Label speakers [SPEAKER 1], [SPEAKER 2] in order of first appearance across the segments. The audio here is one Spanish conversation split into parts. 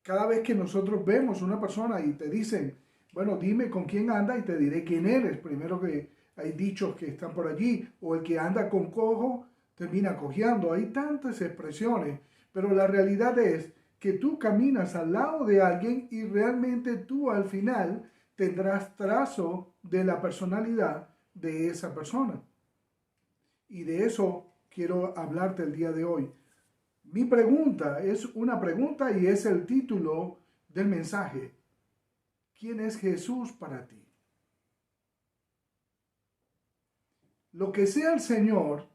[SPEAKER 1] Cada vez que nosotros vemos una persona y te dicen, bueno, dime con quién anda y te diré quién eres. Primero que hay dichos que están por allí, o el que anda con cojo termina cojeando. Hay tantas expresiones, pero la realidad es que tú caminas al lado de alguien y realmente tú al final tendrás trazo de la personalidad de esa persona. Y de eso quiero hablarte el día de hoy. Mi pregunta es una pregunta y es el título del mensaje. ¿Quién es Jesús para ti? Lo que sea el Señor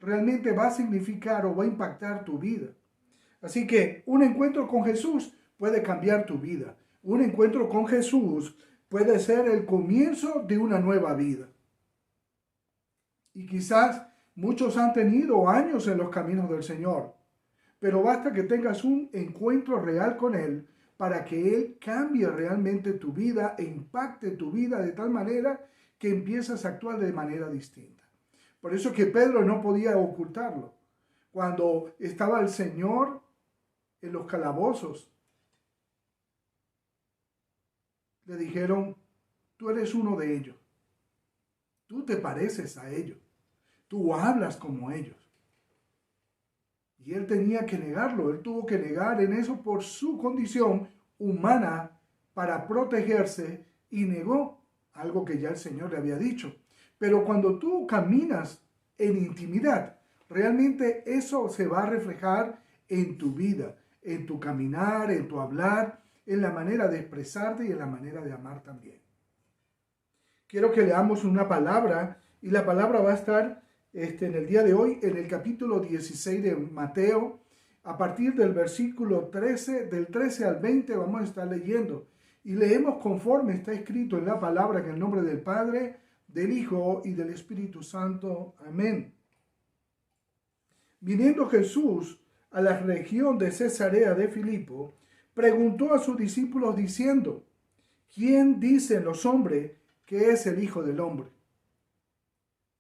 [SPEAKER 1] realmente va a significar o va a impactar tu vida. Así que un encuentro con Jesús puede cambiar tu vida. Un encuentro con Jesús puede ser el comienzo de una nueva vida. Y quizás muchos han tenido años en los caminos del Señor, pero basta que tengas un encuentro real con Él para que Él cambie realmente tu vida e impacte tu vida de tal manera que empiezas a actuar de manera distinta. Por eso que Pedro no podía ocultarlo. Cuando estaba el Señor en los calabozos, le dijeron, tú eres uno de ellos, tú te pareces a ellos, tú hablas como ellos. Y él tenía que negarlo, él tuvo que negar en eso por su condición humana para protegerse y negó algo que ya el Señor le había dicho. Pero cuando tú caminas en intimidad, realmente eso se va a reflejar en tu vida, en tu caminar, en tu hablar, en la manera de expresarte y en la manera de amar también. Quiero que leamos una palabra y la palabra va a estar en el día de hoy en el capítulo 16 de Mateo. A partir del versículo 13, del 13 al 20 vamos a estar leyendo. Y leemos conforme está escrito en la palabra en el nombre del Padre, del Hijo y del Espíritu Santo. Amén. Viniendo Jesús a la región de Cesarea de Filipo, preguntó a sus discípulos diciendo, ¿quién dicen los hombres que es el Hijo del Hombre?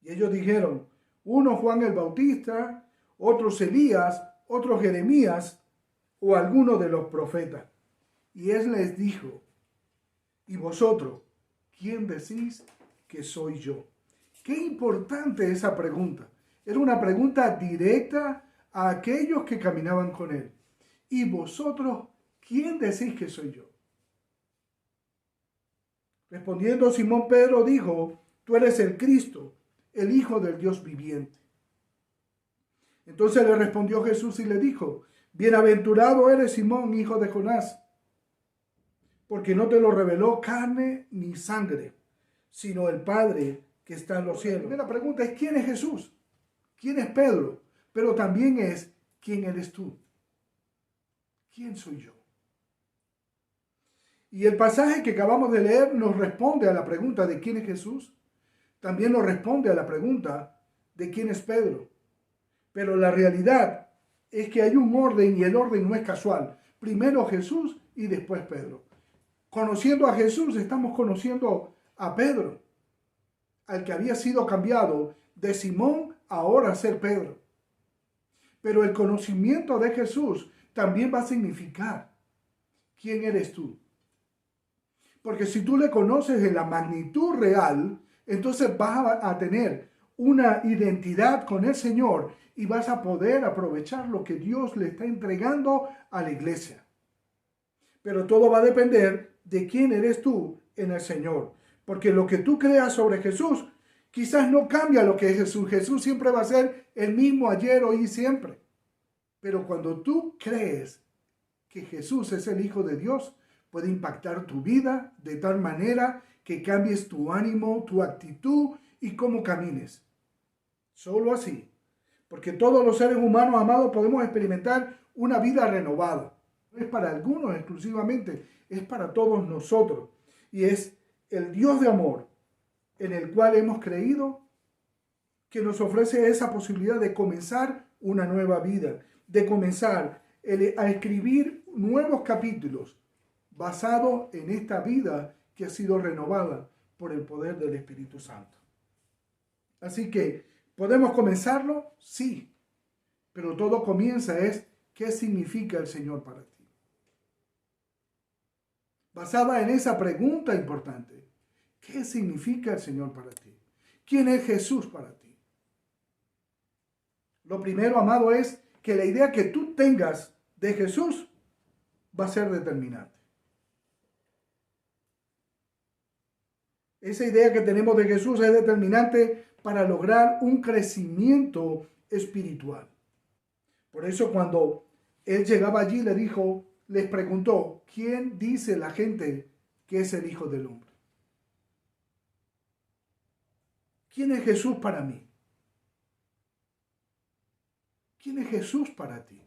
[SPEAKER 1] Y ellos dijeron, uno Juan el Bautista, otros Elías, otros Jeremías o alguno de los profetas. Y él les dijo, ¿y vosotros, quién decís que soy yo? Qué importante esa pregunta. Era una pregunta directa a aquellos que caminaban con él. ¿Y vosotros, quién decís que soy yo? Respondiendo Simón Pedro dijo, tú eres el Cristo, el Hijo del Dios viviente. Entonces le respondió Jesús y le dijo, bienaventurado eres Simón, hijo de Jonás, porque no te lo reveló carne ni sangre, sino el Padre que está en los cielos. La primera pregunta es, ¿quién es Jesús? ¿Quién es Pedro? Pero también es, ¿quién eres tú? ¿Quién soy yo? Y el pasaje que acabamos de leer nos responde a la pregunta de quién es Jesús. También nos responde a la pregunta de quién es Pedro. Pero la realidad es que hay un orden y el orden no es casual. Primero Jesús y después Pedro. Conociendo a Jesús estamos conociendo a Pedro, al que había sido cambiado de Simón ahora a ser Pedro. Pero el conocimiento de Jesús también va a significar quién eres tú. Porque si tú le conoces en la magnitud real, entonces vas a tener una identidad con el Señor y vas a poder aprovechar lo que Dios le está entregando a la iglesia. Pero todo va a depender de quién eres tú en el Señor. Porque lo que tú creas sobre Jesús quizás no cambia lo que es Jesús. Jesús siempre va a ser el mismo ayer, hoy y siempre. Pero cuando tú crees que Jesús es el Hijo de Dios, puede impactar tu vida de tal manera que cambies tu ánimo, tu actitud y cómo camines. Solo así. Porque todos los seres humanos, amados, podemos experimentar una vida renovada. No es para algunos exclusivamente, es para todos nosotros. Y es el Dios de amor en el cual hemos creído que nos ofrece esa posibilidad de comenzar una nueva vida, de comenzar a escribir nuevos capítulos basados en esta vida que ha sido renovada por el poder del Espíritu Santo. Así que, ¿podemos comenzarlo? Sí, pero todo comienza es, ¿qué significa el Señor para ti? basada en esa pregunta importante. ¿Qué significa el Señor para ti? ¿Quién es Jesús para ti? Lo primero, amado, es que la idea que tú tengas de Jesús va a ser determinante. Esa idea que tenemos de Jesús es determinante para lograr un crecimiento espiritual. Por eso cuando él llegaba allí, les preguntó, ¿quién dice la gente que es el Hijo del Hombre? ¿Quién es Jesús para mí? ¿Quién es Jesús para ti?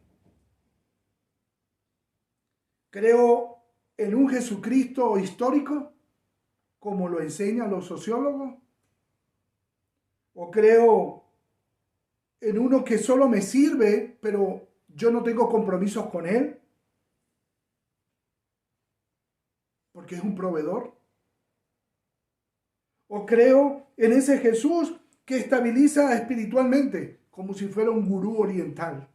[SPEAKER 1] ¿Creo en un Jesucristo histórico, como lo enseñan los sociólogos? ¿O creo en uno que solo me sirve, pero yo no tengo compromisos con él? Porque es un proveedor. ¿O creo en ese Jesús que estabiliza espiritualmente, como si fuera un gurú oriental?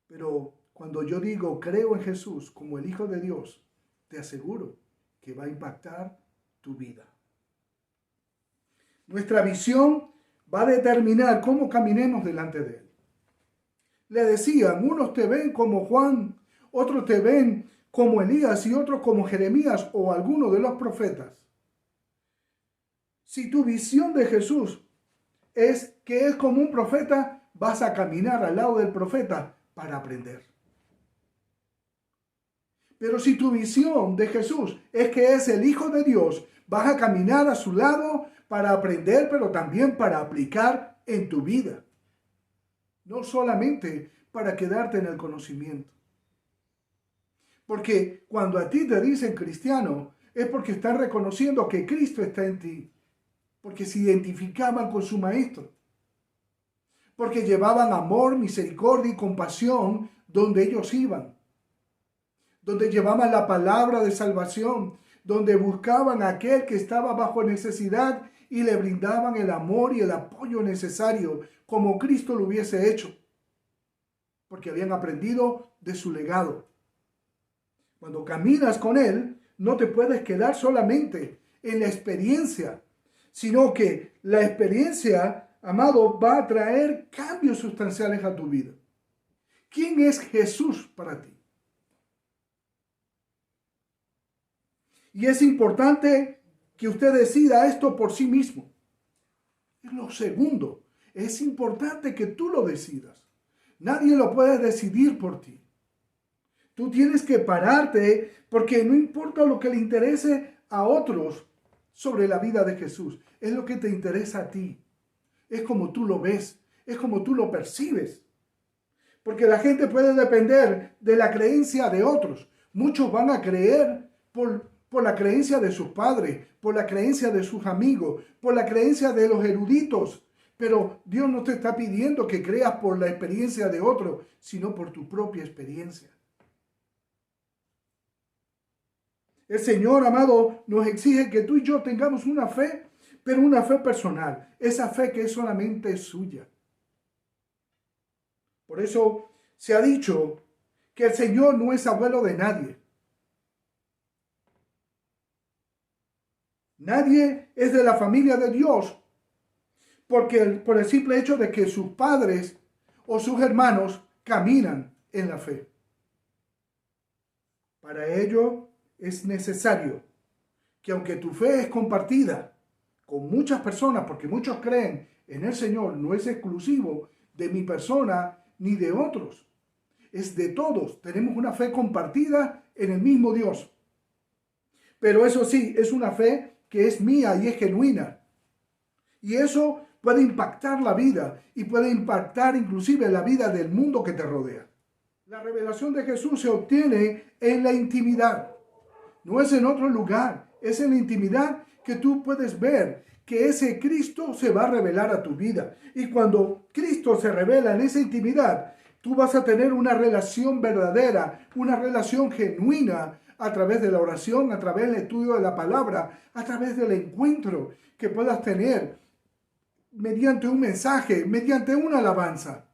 [SPEAKER 1] Pero cuando yo digo creo en Jesús como el Hijo de Dios, te aseguro que va a impactar tu vida. Nuestra visión va a determinar cómo caminemos delante de Él. Le decían, unos te ven como Juan, otros te ven como Elías y otros como Jeremías o alguno de los profetas. Si tu visión de Jesús es que es como un profeta, vas a caminar al lado del profeta para aprender. Pero si tu visión de Jesús es que es el Hijo de Dios, vas a caminar a su lado para aprender, pero también para aplicar en tu vida. No solamente para quedarte en el conocimiento. Porque cuando a ti te dicen cristiano, es porque están reconociendo que Cristo está en ti. Porque se identificaban con su maestro. Porque llevaban amor, misericordia y compasión donde ellos iban. Donde llevaban la palabra de salvación, donde buscaban a aquel que estaba bajo necesidad y le brindaban el amor y el apoyo necesario, como Cristo lo hubiese hecho, porque habían aprendido de su legado. Cuando caminas con Él, no te puedes quedar solamente en la experiencia, sino que la experiencia, amado, va a traer cambios sustanciales a tu vida. ¿Quién es Jesús para ti? Y es importante que usted decida esto por sí mismo. Es lo segundo. Es importante que tú lo decidas. Nadie lo puede decidir por ti. Tú tienes que pararte porque no importa lo que le interese a otros sobre la vida de Jesús. Es lo que te interesa a ti. Es como tú lo ves. Es como tú lo percibes. Porque la gente puede depender de la creencia de otros. Muchos van a creer por la creencia de sus padres, por la creencia de sus amigos, por la creencia de los eruditos. Pero Dios no te está pidiendo que creas por la experiencia de otro, sino por tu propia experiencia. El Señor, amado, nos exige que tú y yo tengamos una fe, pero una fe personal. Esa fe que es solamente suya. Por eso se ha dicho que el Señor no es abuelo de nadie. Nadie es de la familia de Dios por el simple hecho de que sus padres o sus hermanos caminan en la fe. Para ello es necesario que aunque tu fe es compartida con muchas personas, porque muchos creen en el Señor, no es exclusivo de mi persona ni de otros. Es de todos. Tenemos una fe compartida en el mismo Dios. Pero eso sí, es una fe que es mía y es genuina. Y eso puede impactar la vida y puede impactar inclusive la vida del mundo que te rodea. La revelación de Jesús se obtiene en la intimidad. No es en otro lugar, es en la intimidad que tú puedes ver que ese Cristo se va a revelar a tu vida. Y cuando Cristo se revela en esa intimidad, tú vas a tener una relación verdadera, una relación genuina a través de la oración, a través del estudio de la palabra, a través del encuentro que puedas tener mediante un mensaje, mediante una alabanza.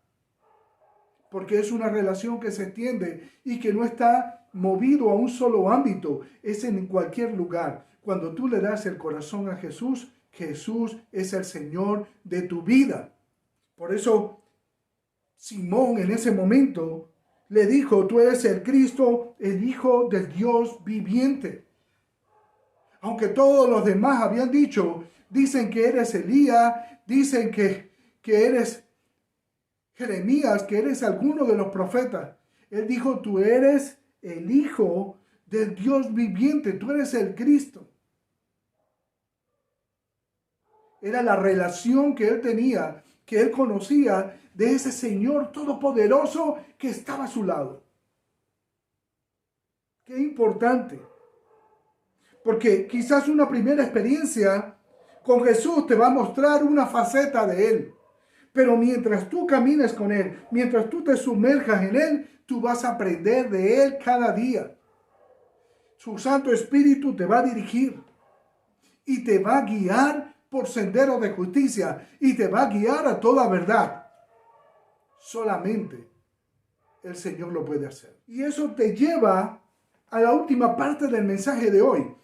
[SPEAKER 1] porque es una relación que se extiende y que no está movido a un solo ámbito, es en cualquier lugar. Cuando tú le das el corazón a Jesús, Jesús es el Señor de tu vida. Por eso Simón en ese momento le dijo, tú eres el Cristo, el Hijo del Dios viviente. Aunque todos los demás habían dicho, dicen que eres Elías, dicen que eres Jeremías, que eres alguno de los profetas. Él dijo, tú eres el Hijo del Dios viviente, tú eres el Cristo. Era la relación que él tenía, que él conocía de ese Señor todopoderoso que estaba a su lado. Qué importante. Porque quizás una primera experiencia con Jesús te va a mostrar una faceta de Él. Pero mientras tú camines con Él, mientras tú te sumerjas en Él, tú vas a aprender de Él cada día. Su Santo Espíritu te va a dirigir y te va a guiar por senderos de justicia y te va a guiar a toda verdad. Solamente el Señor lo puede hacer. Y eso te lleva a la última parte del mensaje de hoy.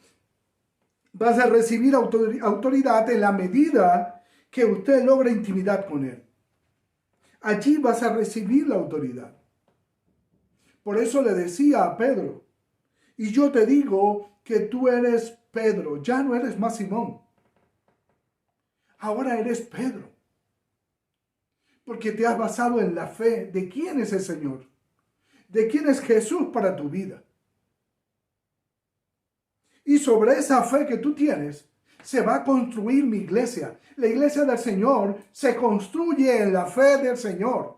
[SPEAKER 1] Vas a recibir autoridad en la medida que usted logra intimidad con Él. Allí vas a recibir la autoridad. Por eso le decía a Pedro, y yo te digo que tú eres Pedro, ya no eres más Simón. Ahora eres Pedro. Porque te has basado en la fe de quién es el Señor, de quién es Jesús para tu vida. Y sobre esa fe que tú tienes, se va a construir mi iglesia. La iglesia del Señor se construye en la fe del Señor.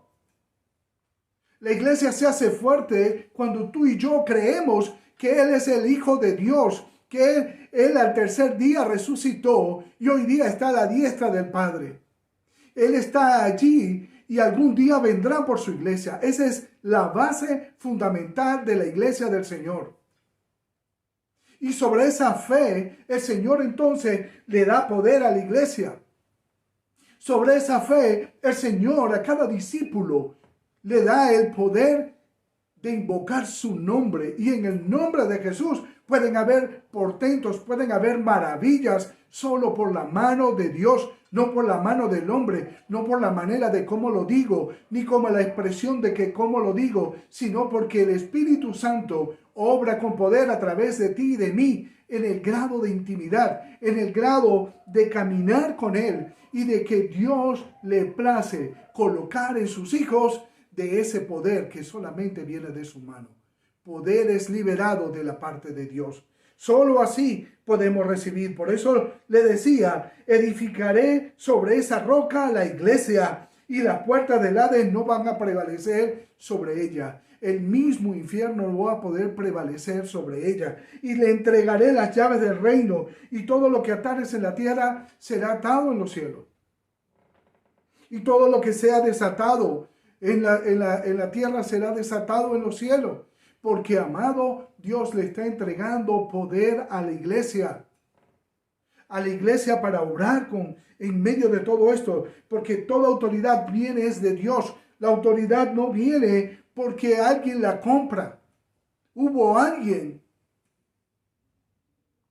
[SPEAKER 1] La iglesia se hace fuerte cuando tú y yo creemos que Él es el Hijo de Dios, que Él al tercer día resucitó y hoy día está a la diestra del Padre. Él está allí y algún día vendrá por su iglesia. Esa es la base fundamental de la iglesia del Señor. Y sobre esa fe, el Señor entonces le da poder a la iglesia. Sobre esa fe, el Señor a cada discípulo le da el poder de invocar su nombre. Y en el nombre de Jesús pueden haber portentos, pueden haber maravillas solo por la mano de Dios, no por la mano del hombre, no por la manera de cómo lo digo, ni como la expresión de que cómo lo digo, sino porque el Espíritu Santo obra con poder a través de ti y de mí en el grado de intimidad, en el grado de caminar con Él y de que Dios le place colocar en sus hijos de ese poder que solamente viene de su mano. Poder es liberado de la parte de Dios. Solo así podemos recibir. Por eso le decía, edificaré sobre esa roca la iglesia y las puertas del Hades no van a prevalecer sobre ella. El mismo infierno no va a poder prevalecer sobre ella. Y le entregaré las llaves del reino y todo lo que atares en la tierra será atado en los cielos. Y todo lo que sea desatado en la tierra será desatado en los cielos. Porque, amado, Dios le está entregando poder a la iglesia. A la iglesia para obrar en medio de todo esto. Porque toda autoridad viene es de Dios. La autoridad no viene porque alguien la compra. Hubo alguien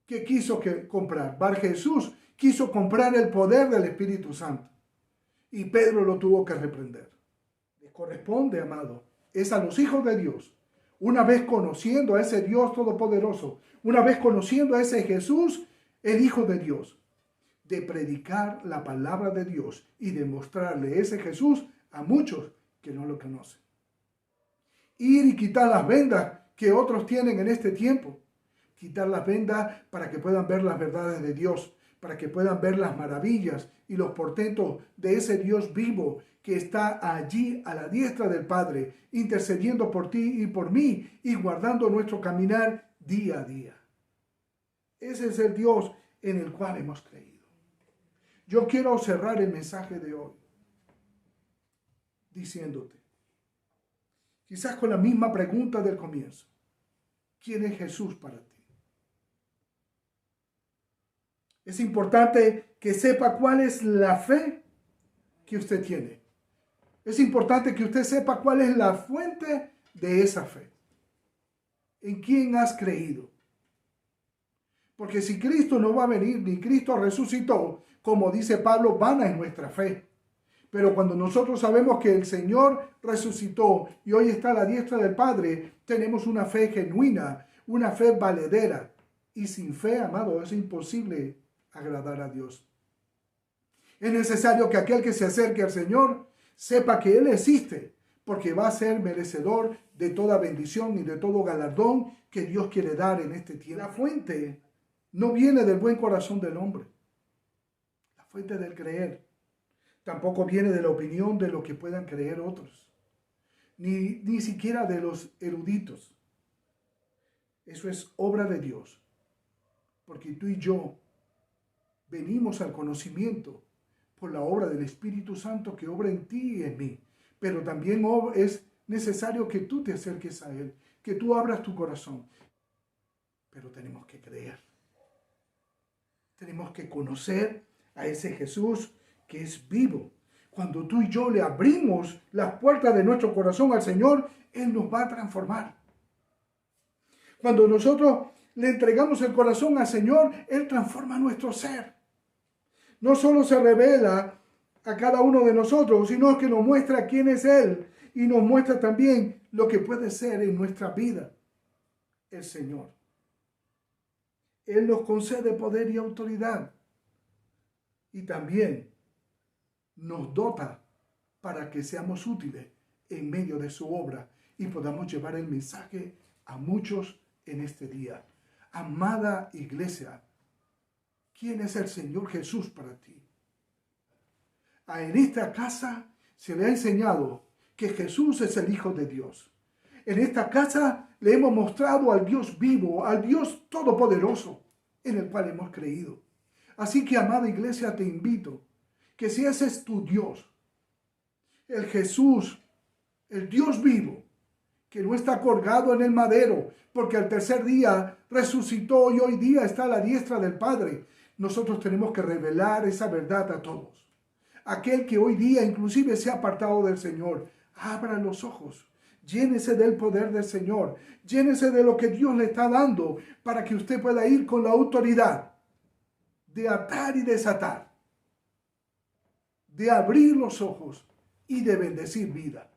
[SPEAKER 1] que quiso comprar. Bar Jesús quiso comprar el poder del Espíritu Santo. Y Pedro lo tuvo que reprender. Le corresponde, amado, es a los hijos de Dios. Una vez conociendo a ese Dios todopoderoso, una vez conociendo a ese Jesús, el Hijo de Dios, de predicar la palabra de Dios y de mostrarle ese Jesús a muchos que no lo conocen. Ir y quitar las vendas que otros tienen en este tiempo. Quitar las vendas para que puedan ver las verdades de Dios, para que puedan ver las maravillas y los portentos de ese Dios vivo que está allí a la diestra del Padre, intercediendo por ti y por mí y guardando nuestro caminar día a día. Ese es el Dios en el cual hemos creído. Yo quiero cerrar el mensaje de hoy diciéndote, quizás con la misma pregunta del comienzo, ¿quién es Jesús para ti? Es importante que sepa cuál es la fe que usted tiene. Es importante que usted sepa cuál es la fuente de esa fe. ¿En quién has creído? Porque si Cristo no va a venir, ni Cristo resucitó, como dice Pablo, vana es nuestra fe. Pero cuando nosotros sabemos que el Señor resucitó y hoy está a la diestra del Padre, tenemos una fe genuina, una fe valedera. Y sin fe, amado, es imposible agradar a Dios. Es necesario que aquel que se acerque al Señor sepa que Él existe, porque va a ser merecedor de toda bendición y de todo galardón que Dios quiere dar en este tiempo. La fuente no viene del buen corazón del hombre. La fuente del creer. Tampoco viene de la opinión de lo que puedan creer otros. Ni siquiera de los eruditos. Eso es obra de Dios. Porque tú y yo venimos al conocimiento por la obra del Espíritu Santo que obra en ti y en mí. Pero también es necesario que tú te acerques a Él, que tú abras tu corazón. Pero tenemos que creer. Tenemos que conocer a ese Jesús que es vivo. Cuando tú y yo le abrimos las puertas de nuestro corazón al Señor, Él nos va a transformar. Cuando nosotros le entregamos el corazón al Señor, Él transforma nuestro ser. No solo se revela a cada uno de nosotros, sino que nos muestra quién es Él y nos muestra también lo que puede ser en nuestra vida el Señor. Él nos concede poder y autoridad y también nos dota para que seamos útiles en medio de su obra y podamos llevar el mensaje a muchos en este día. Amada iglesia, ¿quién es el Señor Jesús para ti? En esta casa se le ha enseñado que Jesús es el Hijo de Dios. En esta casa le hemos mostrado al Dios vivo, al Dios todopoderoso, en el cual hemos creído. Así que, amada iglesia, te invito que si ese es tu Dios, el Jesús, el Dios vivo, que no está colgado en el madero, porque al tercer día resucitó y hoy día está a la diestra del Padre, nosotros tenemos que revelar esa verdad a todos. Aquel que hoy día inclusive se ha apartado del Señor, abra los ojos, llénese del poder del Señor, llénese de lo que Dios le está dando para que usted pueda ir con la autoridad de atar y desatar, de abrir los ojos y de bendecir vida.